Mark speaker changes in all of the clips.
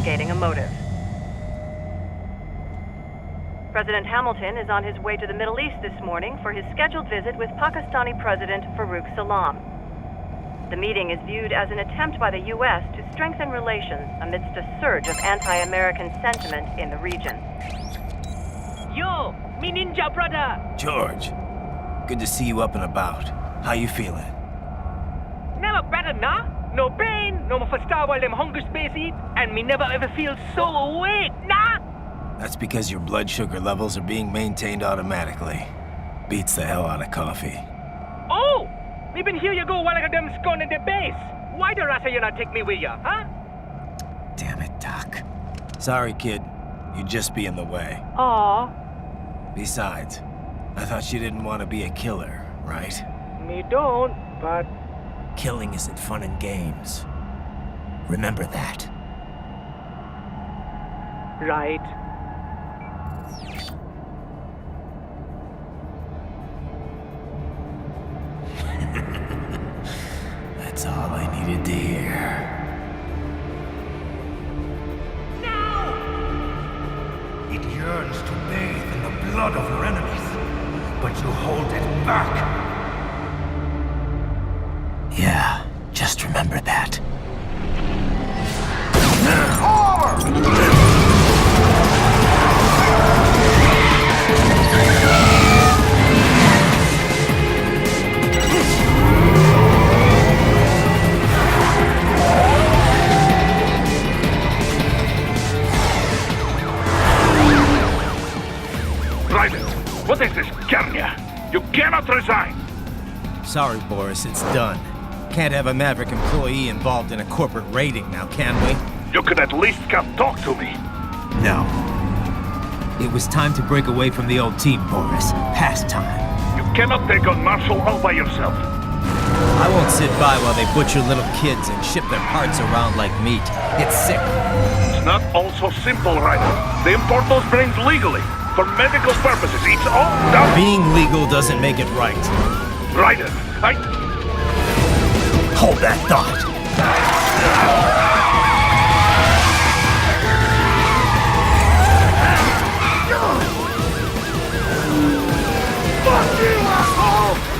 Speaker 1: investigating a motive. President Hamilton is on his way to the Middle East this morning for his scheduled visit with Pakistani President Farooq Salam. The meeting is viewed as an attempt by the U.S. to strengthen relations amidst a surge of anti-American sentiment in the region.
Speaker 2: Yo, me ninja brother!
Speaker 3: George, good to see you up and about. How you feeling?
Speaker 2: Never better, nah? No pain, no more fasta while them hunger space eat, and me never ever feel so awake, nah?
Speaker 3: That's because your blood sugar levels are being maintained automatically. Beats the hell out of coffee.
Speaker 2: Oh! Me been here you go while I got them scone in the base. Why the rasa you not take me with ya, huh?
Speaker 3: Damn it, Doc. Sorry, kid. You'd just be in the way.
Speaker 2: Aw.
Speaker 3: Besides, I thought you didn't want to be a killer, right?
Speaker 2: Me don't, but...
Speaker 3: Killing isn't fun and games. Remember that.
Speaker 2: Right.
Speaker 3: That's all I needed to hear.
Speaker 4: It yearns to bathe in the blood of your enemies, but you hold it back.
Speaker 3: Yeah, just remember that.
Speaker 4: What is this, Kenya? You cannot resign!
Speaker 3: Sorry, Boris, it's done. Can't have a Maverick employee involved in a corporate raiding now, can we?
Speaker 4: You could at least come talk to me.
Speaker 3: No. It was time to break away from the old team, Boris. Past time.
Speaker 4: You cannot take on martial all by yourself.
Speaker 3: I won't sit by while they butcher little kids and ship their parts around like meat. It's sick.
Speaker 4: It's not all so simple, Ryder. They import those brains legally. For medical purposes, it's all done.
Speaker 3: Being legal doesn't make it right.
Speaker 4: Ryder,
Speaker 3: Hold that thought.
Speaker 4: Fuck you, asshole!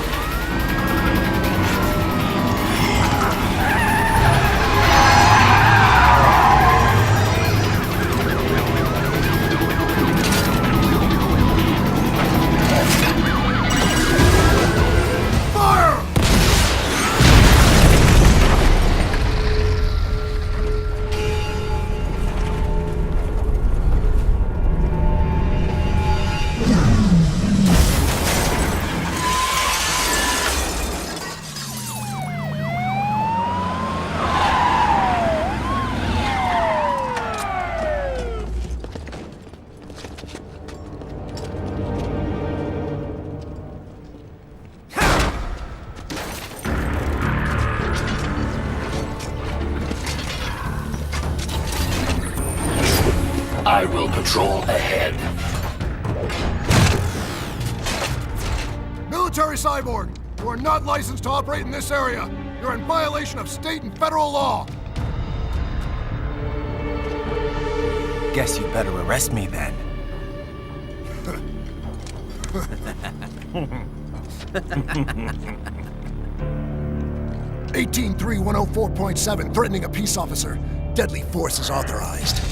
Speaker 5: I will patrol ahead.
Speaker 6: Military cyborg! You are not licensed to operate in this area. You're in violation of state and federal law.
Speaker 3: Guess you better arrest me then.
Speaker 6: 183-104.7, threatening a peace officer. Deadly force is authorized.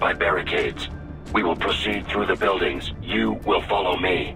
Speaker 5: by barricades. We will proceed through the buildings. You will follow me.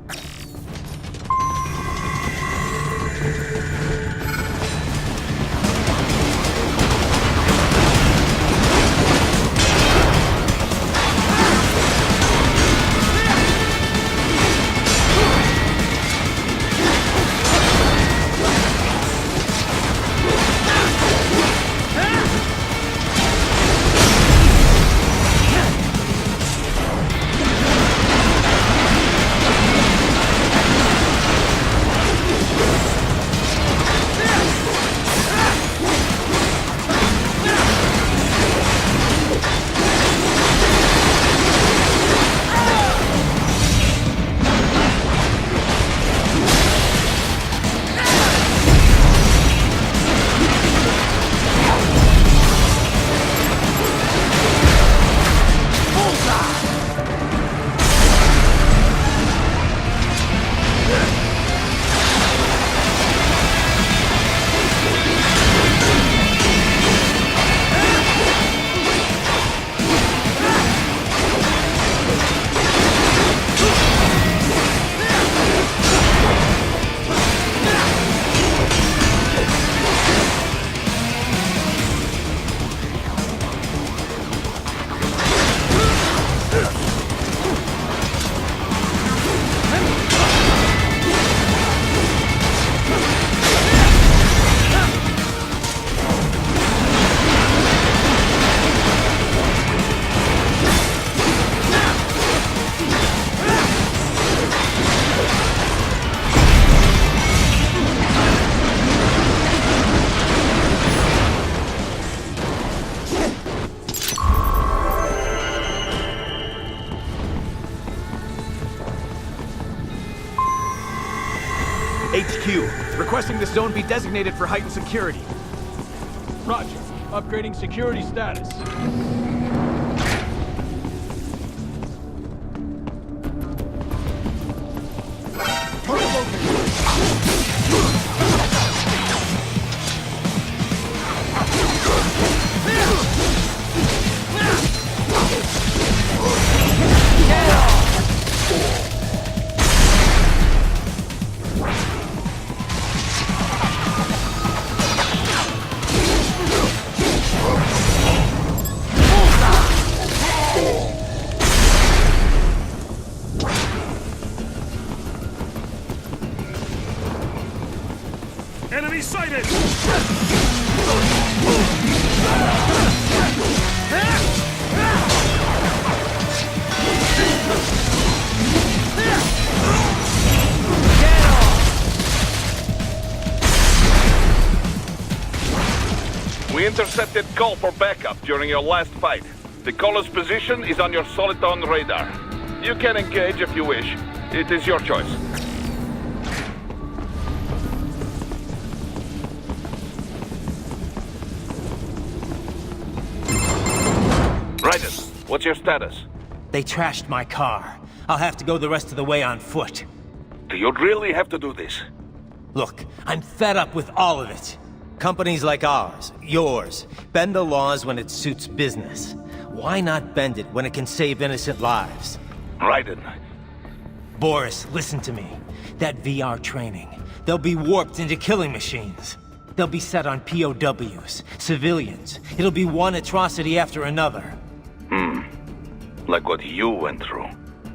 Speaker 7: HQ, requesting this zone be designated for heightened security.
Speaker 8: Roger. Upgrading security status.
Speaker 4: Enemy sighted! We intercepted call for backup during your last fight. The caller's position is on your Soliton radar. You can engage if you wish. It is your choice. Raiden, what's your status?
Speaker 3: They trashed my car. I'll have to go the rest of the way on foot.
Speaker 4: Do you really have to do this?
Speaker 3: Look, I'm fed up with all of it. Companies like ours, yours, bend the laws when it suits business. Why not bend it when it can save innocent lives?
Speaker 4: Raiden.
Speaker 3: Boris, listen to me. That VR training, they'll be warped into killing machines. They'll be set on POWs, civilians. It'll be one atrocity after another.
Speaker 4: Like what you went through.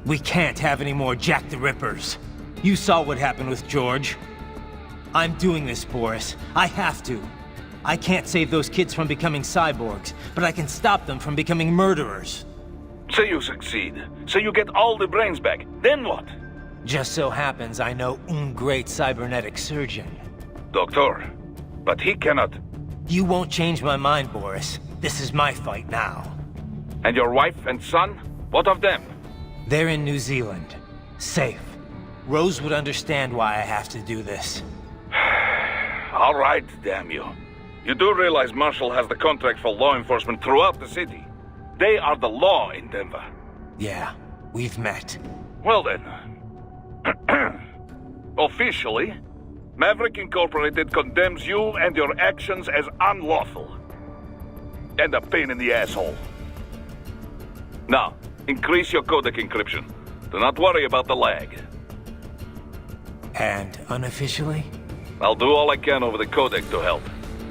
Speaker 3: We can't have any more Jack the Rippers. You saw what happened with George. I'm doing this, Boris. I have to. I can't save those kids from becoming cyborgs, but I can stop them from becoming murderers.
Speaker 4: Say you succeed. Say you get all the brains back. Then what?
Speaker 3: Just so happens I know un great cybernetic surgeon.
Speaker 4: Doctor. But he cannot.
Speaker 3: You won't change my mind, Boris. This is my fight now.
Speaker 4: And your wife and son? What of them?
Speaker 3: They're in New Zealand. Safe. Rose would understand why I have to do this.
Speaker 4: All right, damn you. You do realize Marshall has the contract for law enforcement throughout the city. They are the law in Denver.
Speaker 3: Yeah, we've met.
Speaker 4: Well then. Officially, Maverick Incorporated condemns you and your actions as unlawful. And a pain in the asshole. Now, increase your codec encryption. Do not worry about the lag.
Speaker 3: And unofficially?
Speaker 4: I'll do all I can over the codec to help.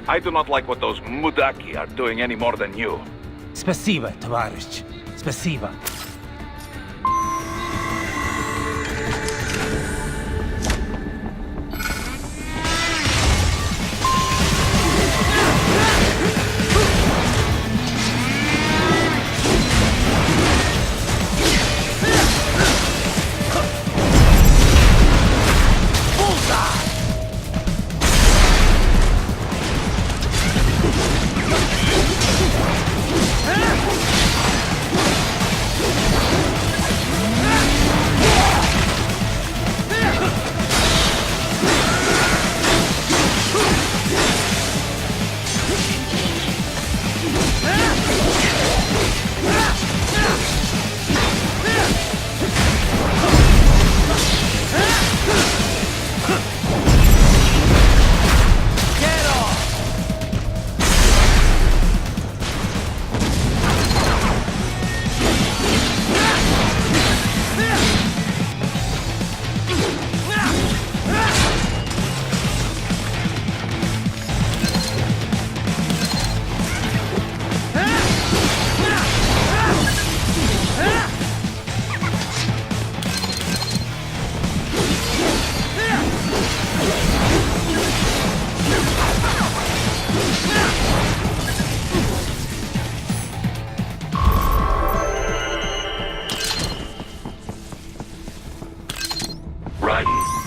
Speaker 4: I do not like what those mudaki are doing any more than you.
Speaker 3: Спасибо, товарищ. Спасибо.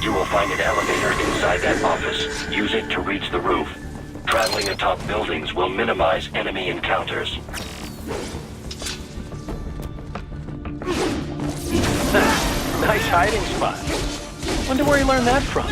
Speaker 5: You will find an elevator inside that office. Use it to reach the roof. Traveling atop buildings will minimize enemy encounters.
Speaker 2: Nice hiding spot. Wonder where he learned that from.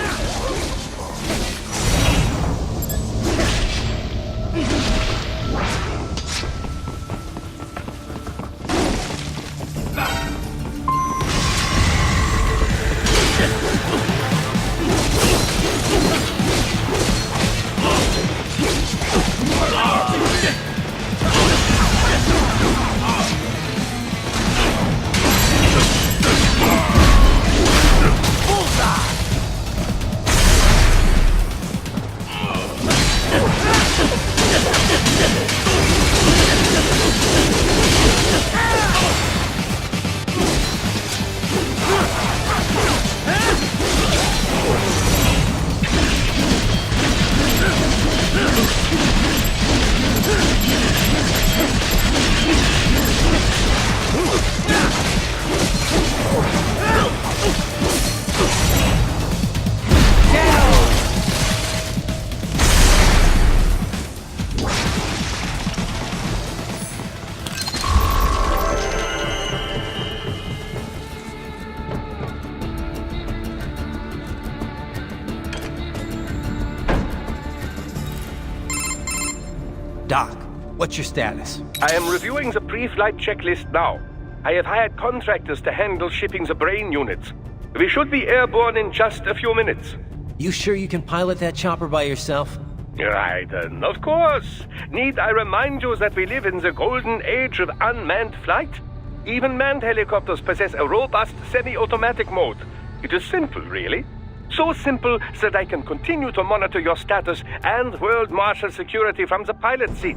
Speaker 3: Doc, what's your status?
Speaker 9: I am reviewing the pre-flight checklist now. I have hired contractors to handle shipping the brain units. We should be airborne in just a few minutes.
Speaker 3: You sure you can pilot that chopper by yourself?
Speaker 9: Raiden, of course. Need I remind you that we live in the golden age of unmanned flight? Even manned helicopters possess a robust semi-automatic mode. It is simple, really. So simple that I can continue to monitor your status and world marshal security from the pilot seat.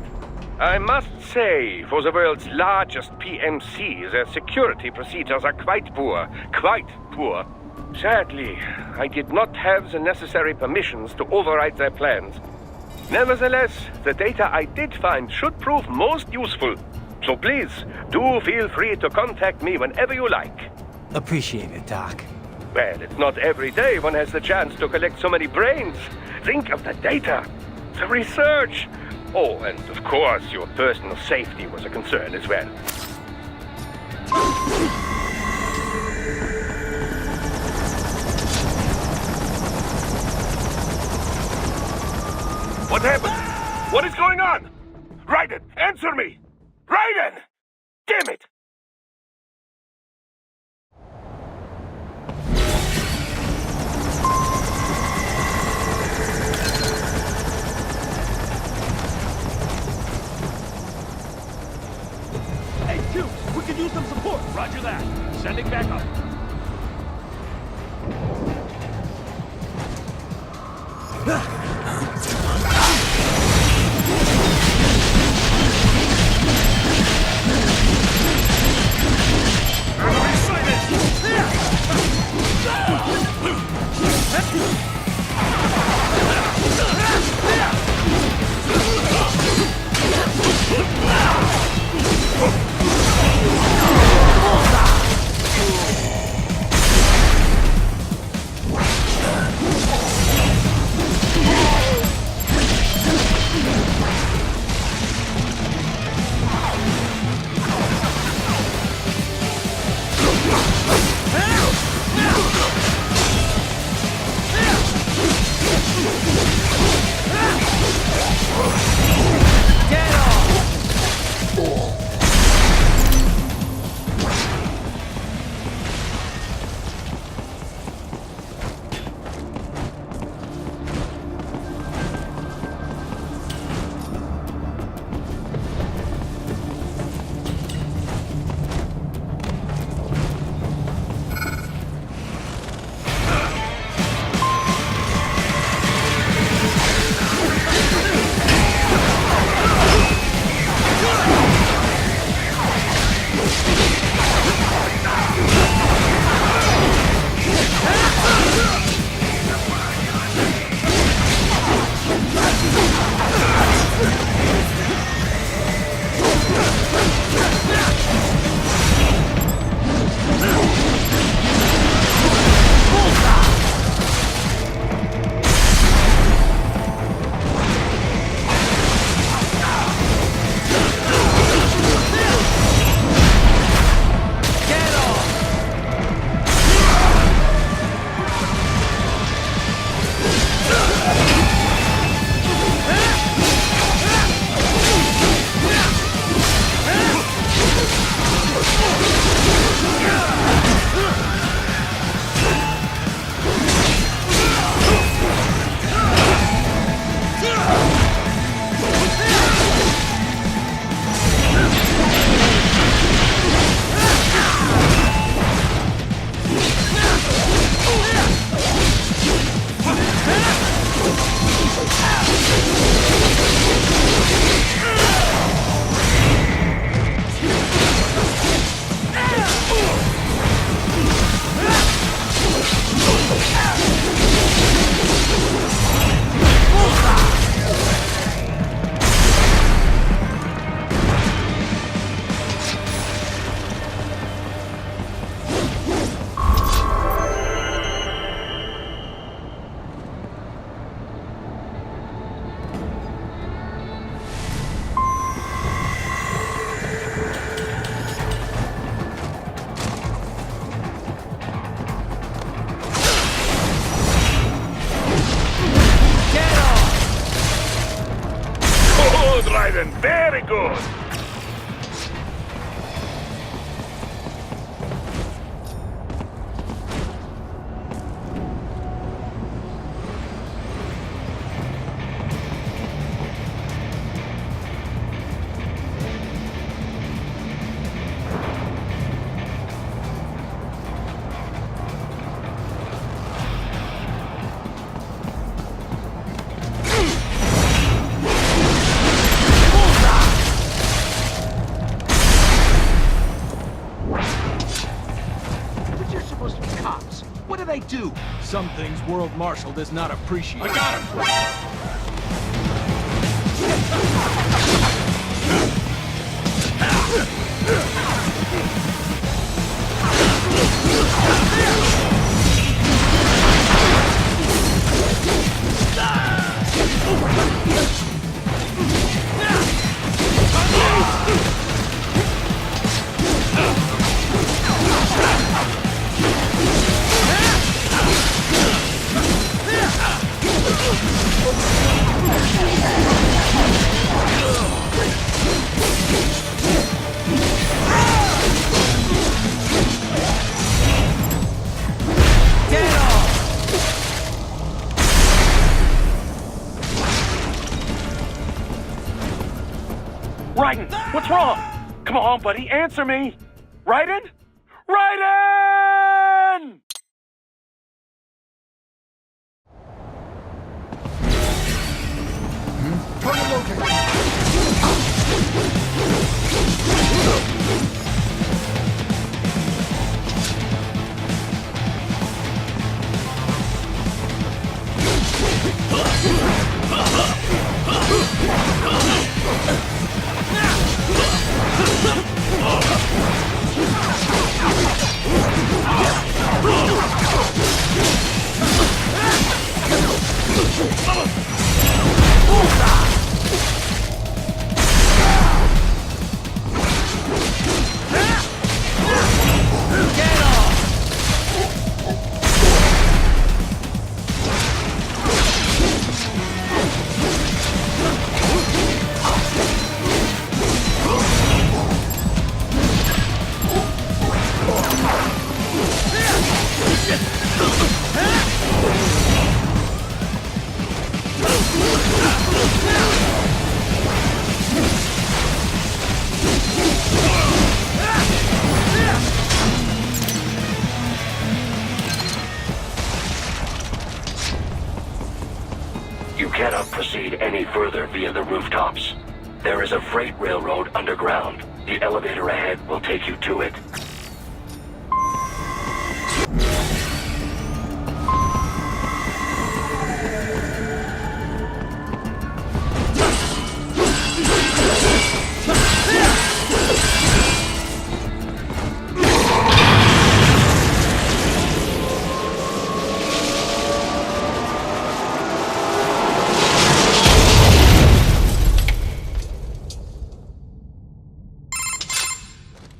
Speaker 9: I must say, for the world's largest PMC, their security procedures are quite poor. Quite poor. Sadly, I did not have the necessary permissions to override their plans. Nevertheless, the data I did find should prove most useful. So please, do feel free to contact me whenever you like.
Speaker 3: Appreciate it, Doc.
Speaker 9: Well, it's not every day one has the chance to collect so many brains. Think of the data, the research. Oh, and of course, your personal safety was a concern as well.
Speaker 4: What happened? What is going on? Raiden, answer me! Raiden! Damn it!
Speaker 8: Hey, Q, we could use some
Speaker 4: Very good.
Speaker 8: Some things World Marshal does not appreciate.
Speaker 7: I got
Speaker 9: Raiden, what's wrong? Come on, buddy, answer me. Raiden? Raiden!
Speaker 6: Target located.
Speaker 5: You cannot proceed any further via the rooftops. There is a freight railroad underground. The elevator ahead will take you to it.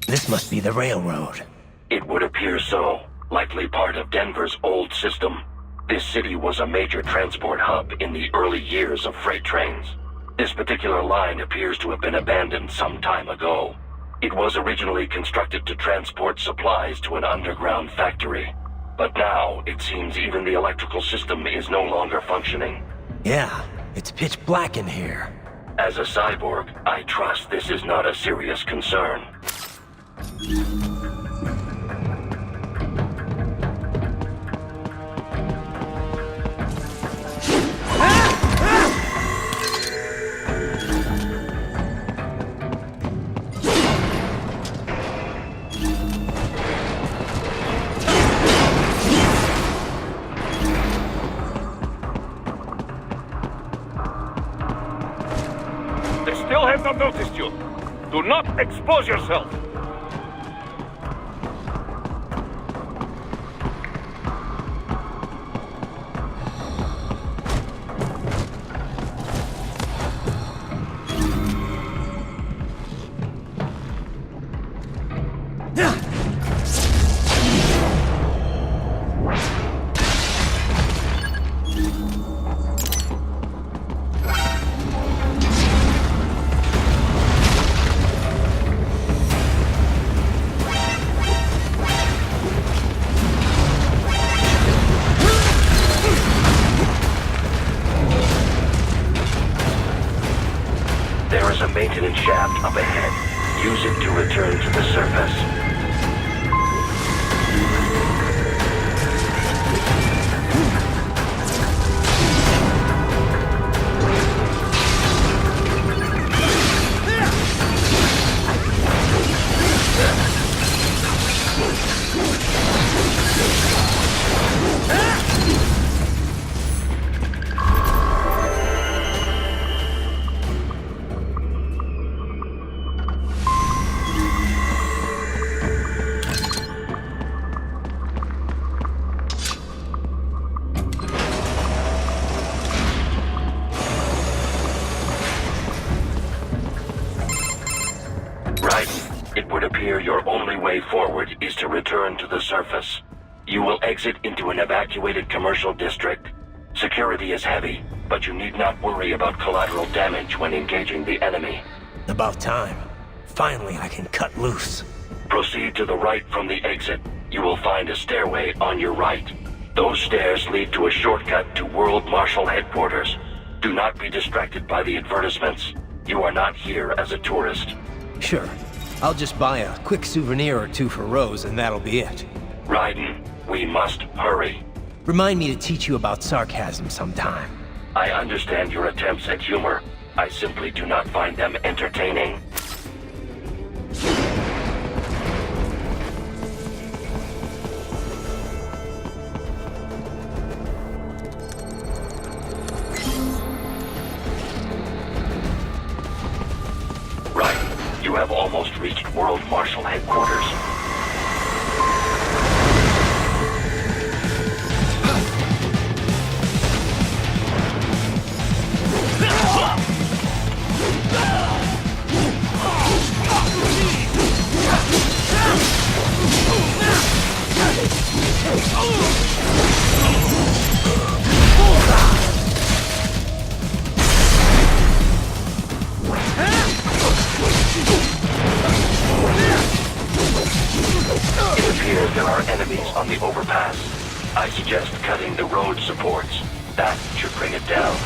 Speaker 3: This must be the railroad.
Speaker 5: It would appear so. Likely part of Denver's old system. This city was a major transport hub in the early years of freight trains. This particular line appears to have been abandoned some time ago. It was originally constructed to transport supplies to an underground factory. But now, it seems even the electrical system is no longer functioning.
Speaker 3: Yeah, it's pitch black in here.
Speaker 5: As a cyborg, I trust this is not a serious concern.
Speaker 4: They still have not noticed you. Do not expose yourself.
Speaker 5: There is a maintenance shaft up ahead. Use it to return to the surface. It would appear your only way forward is to return to the surface. You will exit into an evacuated commercial district. Security is heavy, but you need not worry about collateral damage when engaging the enemy.
Speaker 3: About time. Finally, I can cut loose.
Speaker 5: Proceed to the right from the exit. You will find a stairway on your right. Those stairs lead to a shortcut to World Marshal Headquarters. Do not be distracted by the advertisements. You are not here as a tourist.
Speaker 3: Sure. I'll just buy a quick souvenir or two for Rose, and that'll be it.
Speaker 5: Raiden, we must hurry.
Speaker 3: Remind me to teach you about sarcasm sometime.
Speaker 5: I understand your attempts at humor, I simply do not find them entertaining. Right. You have almost reached World Marshal Headquarters. There are enemies on the overpass. I suggest cutting the road supports. That should bring it down.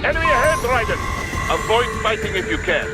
Speaker 4: Enemy ahead, Raiden! Avoid fighting if you can.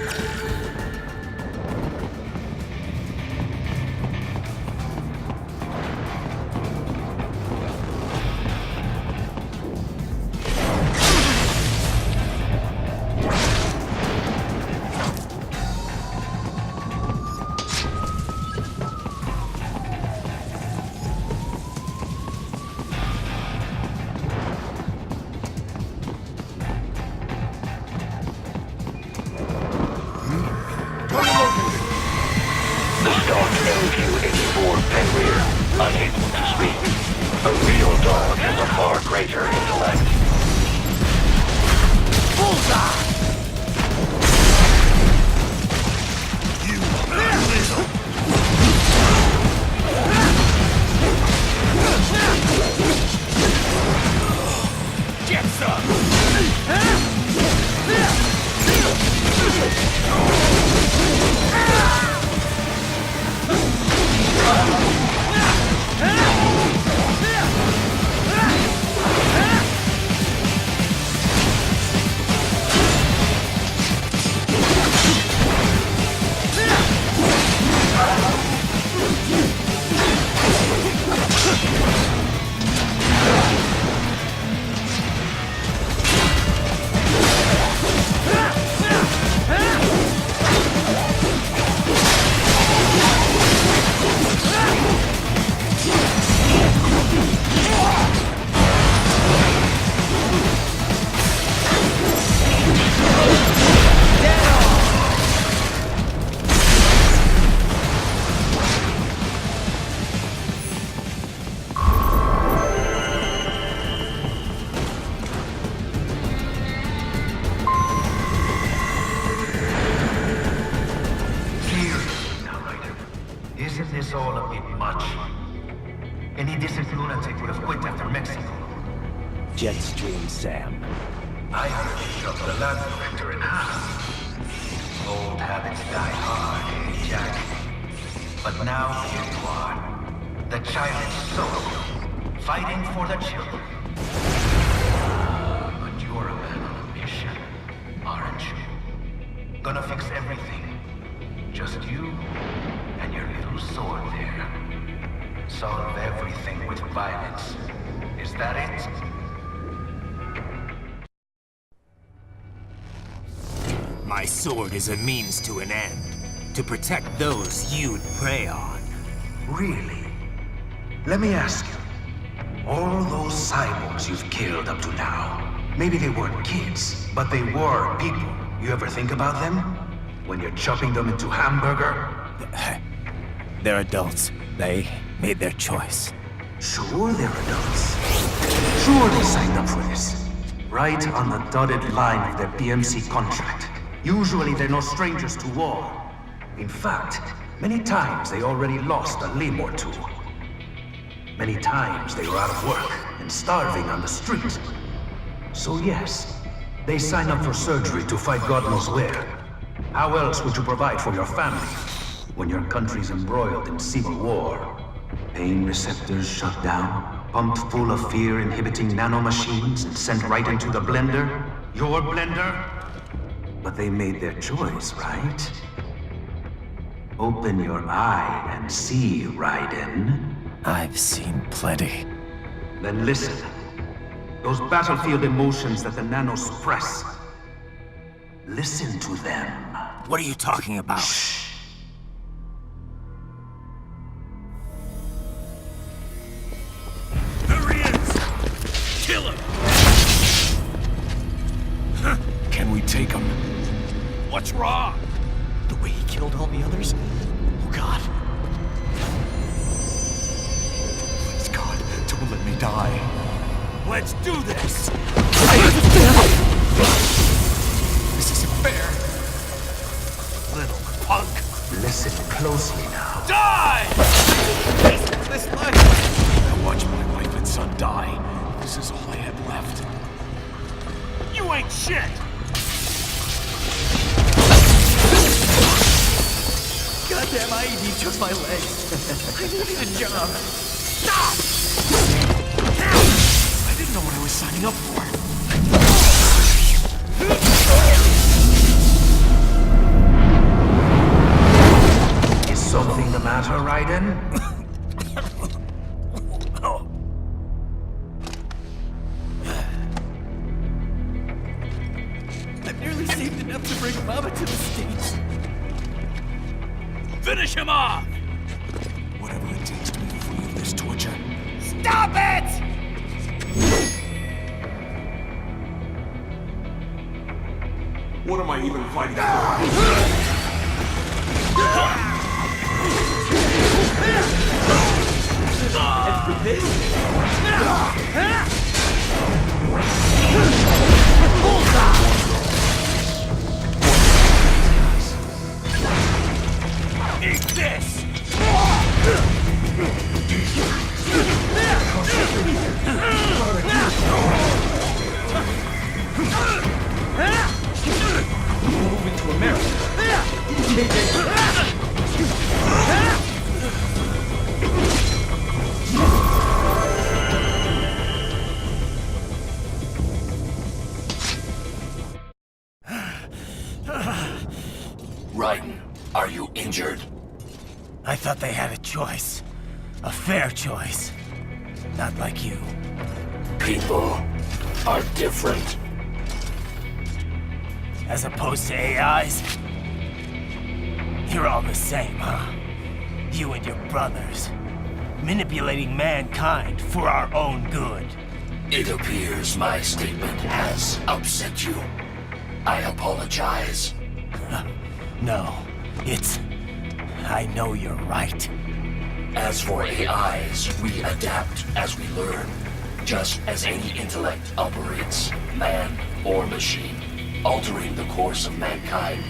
Speaker 4: Unable to speak. A real dog has a far greater intellect.
Speaker 6: Bullseye! You little... Get some!
Speaker 10: Isn't this all a bit much? Any decent lunatic would have quit after Mexico.
Speaker 3: Jetstream, Sam.
Speaker 10: I heard you shot the lab director in half. Old habits die hard, eh, Jack? But now here you are. The childish soul, fighting for the children. But you're a man on a mission, aren't you? Gonna fix everything. Just you and your little sword there. Solve everything with violence. Is that it?
Speaker 3: My sword is a means to an end. To protect those you'd prey on.
Speaker 10: Really? Let me ask you. All those cyborgs you've killed up to now, maybe they weren't kids, but they were people. You ever think about them? When you're chopping them into hamburger?
Speaker 3: They're adults. They made their choice.
Speaker 10: Sure they're adults. Sure they signed up for this. Right on the dotted line of their BMC contract. Usually they're no strangers to war. In fact, many times they already lost a limb or two. Many times they were out of work and starving on the street. So yes, they sign up for surgery to fight God knows where. How else would you provide for your family when your country's embroiled in civil war? Pain receptors shut down, pumped full of fear-inhibiting nanomachines and sent right into the blender? Your blender? But they made their choice, right? Open your eye and see, Raiden.
Speaker 3: I've seen plenty.
Speaker 10: Then listen. Those battlefield emotions that the nanos suppress. Listen to them.
Speaker 3: What are you talking about?
Speaker 10: Shh.
Speaker 8: There he is! Kill him! Can we take him? What's wrong? The way he killed all the others? Oh, God. Please, God, don't let me die. Let's do this! This isn't fair. Little punk.
Speaker 10: Listen closely now.
Speaker 8: Die! This life. I watched my wife and son die. This is all I had left. You ain't shit! Goddamn IED took my legs. I needed a job. Stop! I didn't know what I was signing up for.
Speaker 10: Is something the matter, Raiden?
Speaker 8: I've nearly saved enough to bring Mama to the States. Finish him off! Whatever it takes to be free of this torture. Stop it! What am I even fighting for? Eat this! Moving to America.
Speaker 5: Raiden, are you injured?
Speaker 3: I thought they had a choice. A fair choice. Not like you.
Speaker 5: People are different.
Speaker 3: As opposed to AIs? You're all the same, huh? You and your brothers. Manipulating mankind for our own good.
Speaker 5: It appears my statement has upset you. I apologize.
Speaker 3: No, it's... I know you're right.
Speaker 5: As for AIs, we adapt as we learn. Just as any intellect operates, man or machine. Altering the course of mankind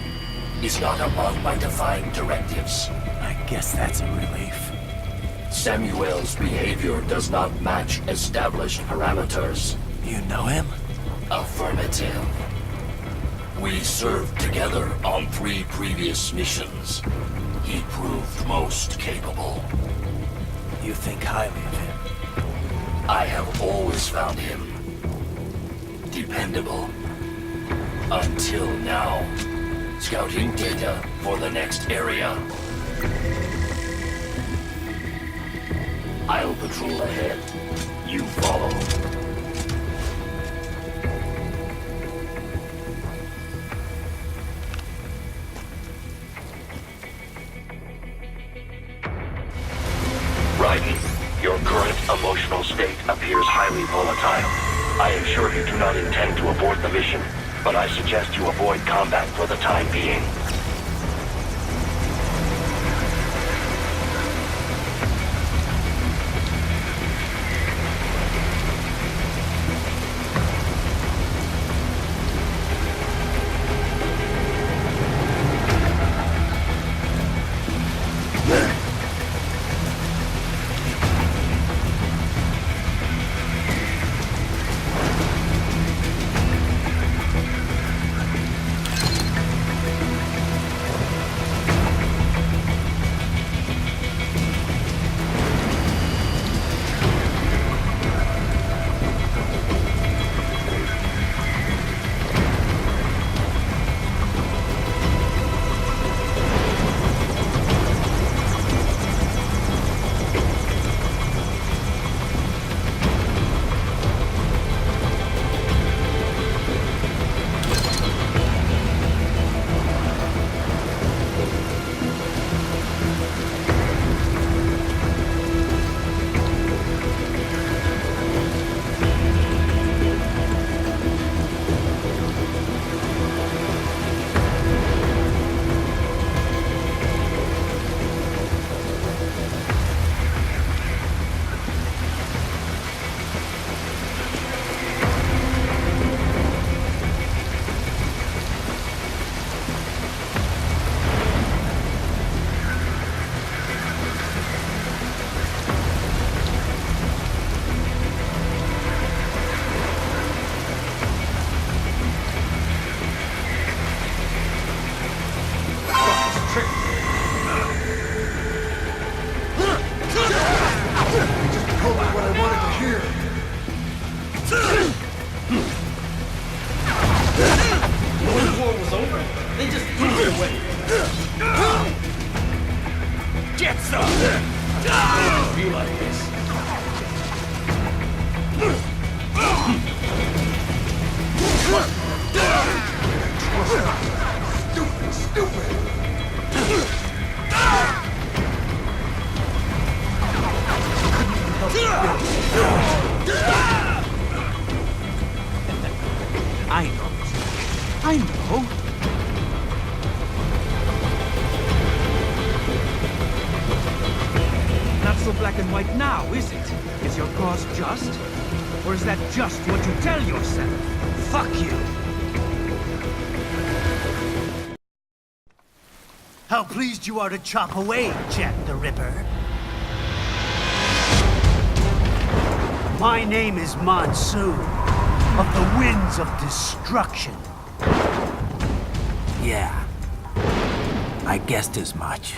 Speaker 5: is not among my defined directives.
Speaker 3: I guess that's a relief.
Speaker 5: Samuel's behavior does not match established parameters.
Speaker 3: You know him?
Speaker 5: Affirmative. We served together on 3 previous missions. He proved most capable.
Speaker 3: You think highly of him?
Speaker 5: I have always found him dependable. Until now. Scouting data for the next area. I'll patrol ahead. You follow. appears highly volatile. I am sure you do not intend to abort the mission, but I suggest you avoid combat for the time being.
Speaker 7: I know. Not so black and white now, is it? Is your cause just? Or is that just what you tell yourself? Fuck you!
Speaker 11: How pleased you are to chop away, Jack the Ripper. My name is Monsoon, of the Winds of Destruction. Yeah, I guessed as much.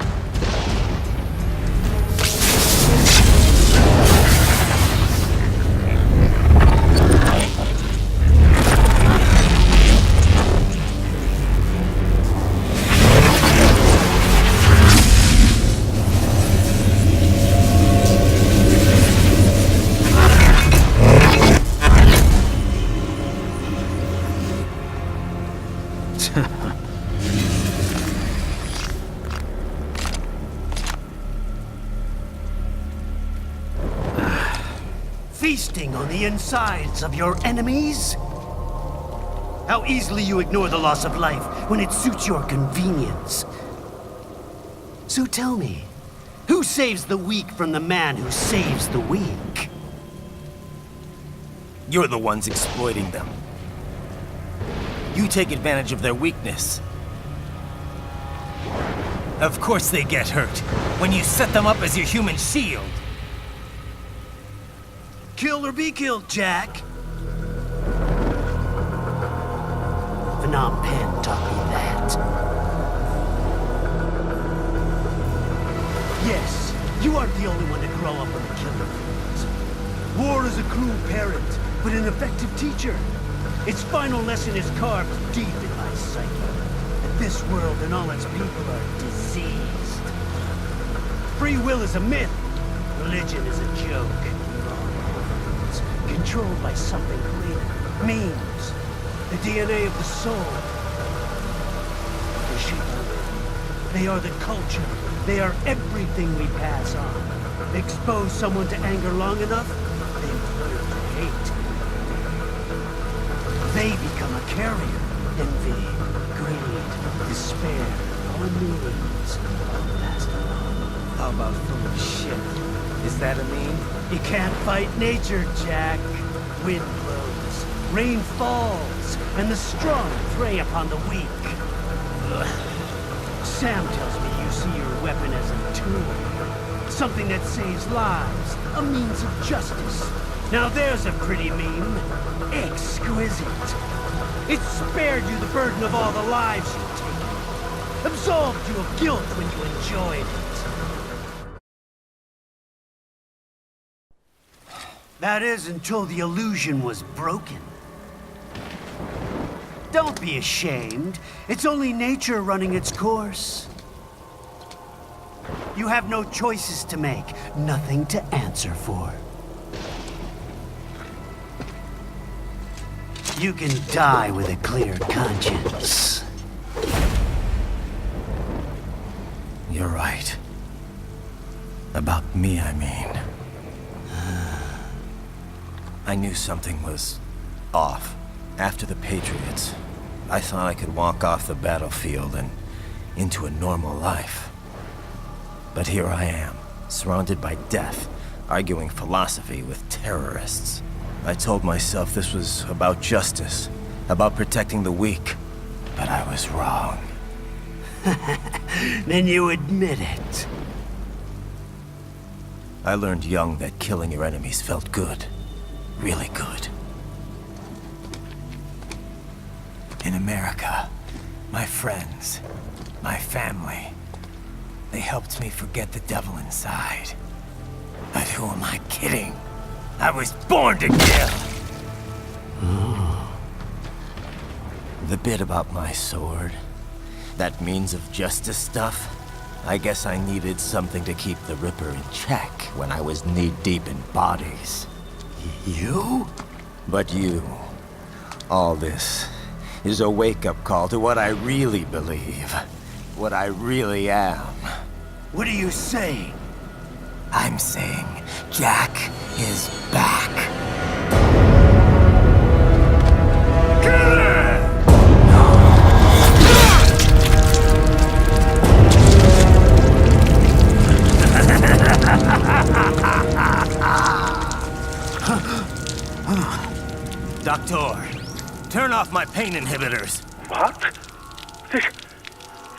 Speaker 11: Feasting on the insides of your enemies? How easily you ignore the loss of life when it suits your convenience. So tell me, who saves the weak from the man who saves the weak?
Speaker 3: You're the ones exploiting them. You take advantage of their weakness. Of course they get hurt when you set them up as your human shield.
Speaker 11: Kill or be killed, Jack. Phnom Penh taught me that. Yes, you aren't the only one to grow up on the killing fields. War is a cruel parent, but an effective teacher. Its final lesson is carved deep in my psyche. That this world and all its people are diseased. Free will is a myth. Religion is a joke. Controlled by something greater. Memes. The DNA of the soul. The sheep. They are the culture. They are everything we pass on. Expose someone to anger long enough, they will hate. They become a carrier. Envy, greed, despair, all meanings all passed along.
Speaker 3: How about full of shit? Is that a meme?
Speaker 11: You can't fight nature, Jack. Wind blows, rain falls, and the strong prey upon the weak. Ugh. Sam tells me you see your weapon as a tool. Something that saves lives, a means of justice. Now there's a pretty meme. Exquisite. It spared you the burden of all the lives you've taken. Absolved you of guilt when you enjoyed it. That is until the illusion was broken. Don't be ashamed. It's only nature running its course. You have no choices to make, nothing to answer for. You can die with a clear conscience.
Speaker 3: You're right. About me, I mean. I knew something was off. After the Patriots, I thought I could walk off the battlefield and into a normal life. But here I am, surrounded by death, arguing philosophy with terrorists. I told myself this was about justice, about protecting the weak. But I was wrong.
Speaker 11: Then you admit it.
Speaker 3: I learned young that killing your enemies felt good. Really good. In America, my friends, my family, they helped me forget the devil inside. But who am I kidding? I was born to kill! The bit about my sword, that means of justice stuff, I guess I needed something to keep the Ripper in check when I was knee-deep in bodies.
Speaker 11: You?
Speaker 3: But you, all this, is a wake-up call to what I really believe. What I really am.
Speaker 11: What are you saying?
Speaker 3: I'm saying Jack is back. Doctor, turn off my pain inhibitors.
Speaker 9: What? This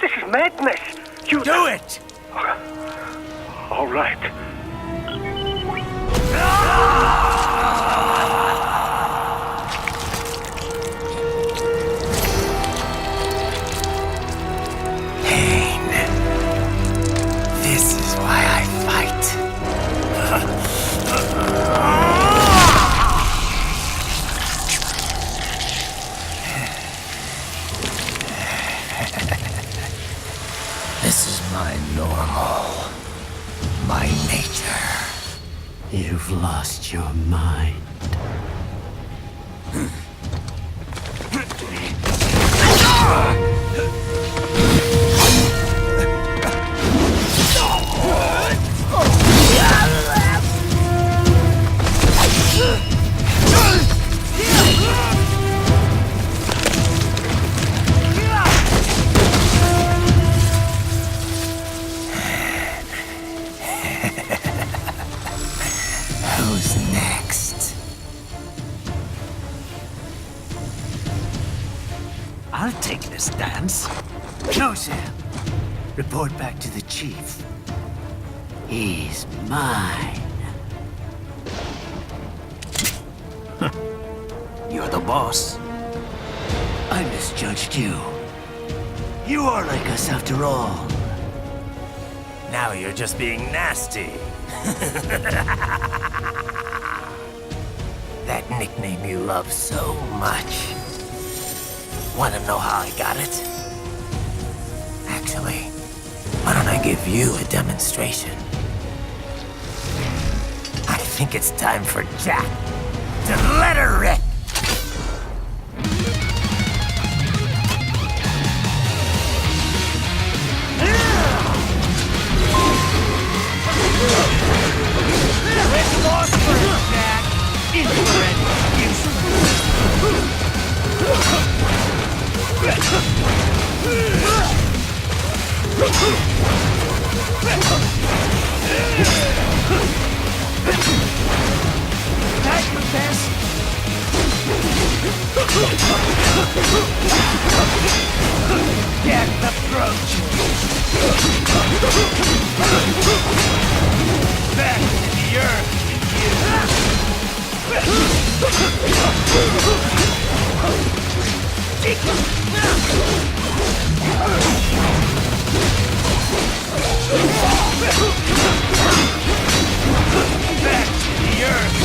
Speaker 9: is madness. You
Speaker 3: do it!
Speaker 9: All right.
Speaker 3: Pain. This is why I fight. This is my normal. My nature.
Speaker 11: You've lost your mind.
Speaker 3: Who's next?
Speaker 11: I'll take this dance. No, Sam. Report back to the chief. He's mine. You're the boss. I misjudged you. You are like us after all.
Speaker 3: Now you're just being nasty. That nickname you love so much. Want to know how I got it? Actually, why don't I give you a demonstration? I think it's time for Jack to let her rip.
Speaker 11: It's lost for us, Jack. Infrared That your best? Death approaches. Back to the earth back to the earth.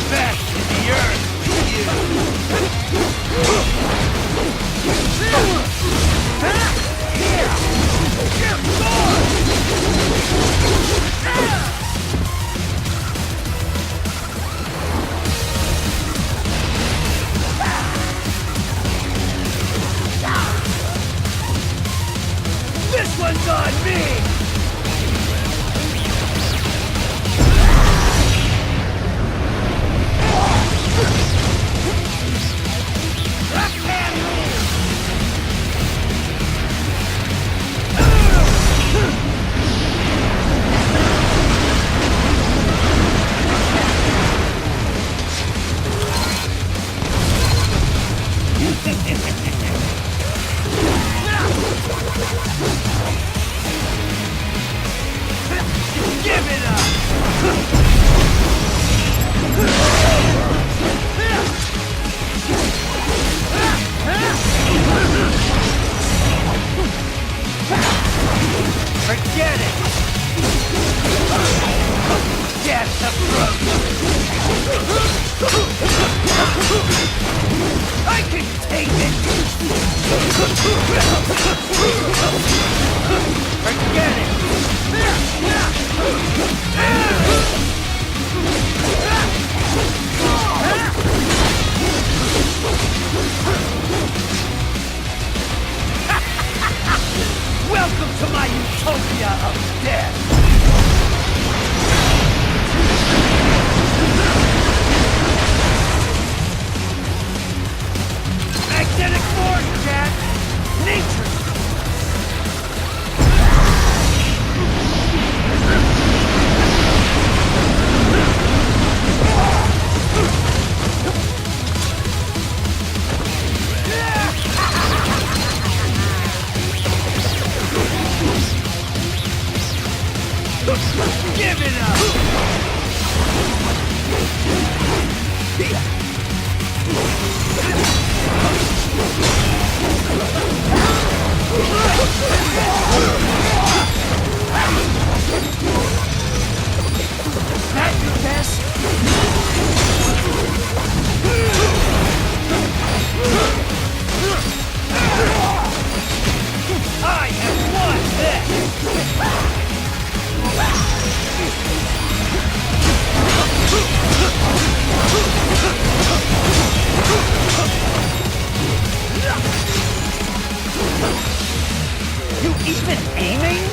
Speaker 11: Back to the earth, This one's on me! Give it up! Forget it! Death approaches! I can take it! Forget it! Welcome to my utopia of death! Magnetic force, Jack! Nature! Give it up! That your best? I have won this! You even aiming?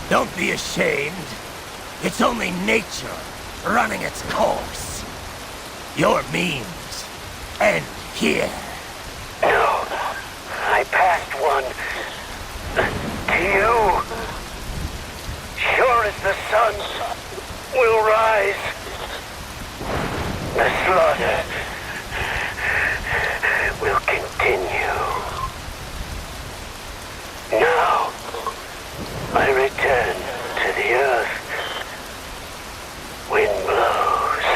Speaker 3: Don't be ashamed. It's only nature running its course. Your means end here.
Speaker 5: No, I passed one. To you. Sure as the sun will rise. The slaughter will continue. Now, I return to the earth. Wind blows.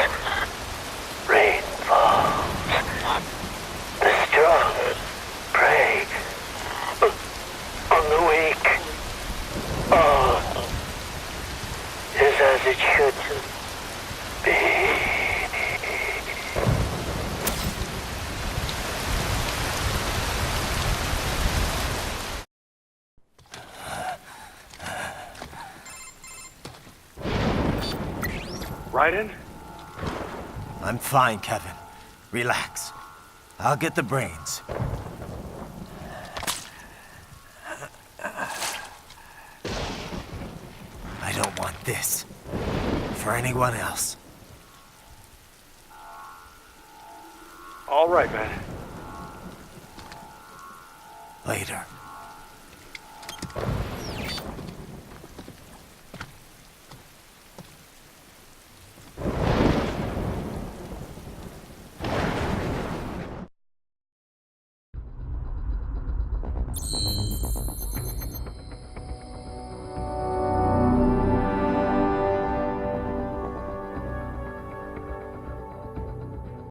Speaker 5: Rain falls. The strong prey on the weak. All is as
Speaker 12: it shouldn't be.
Speaker 9: Raiden?
Speaker 3: I'm fine, Kevin. Relax. I'll get the brains. I don't want this. For anyone else.
Speaker 9: All right, man.
Speaker 3: Later.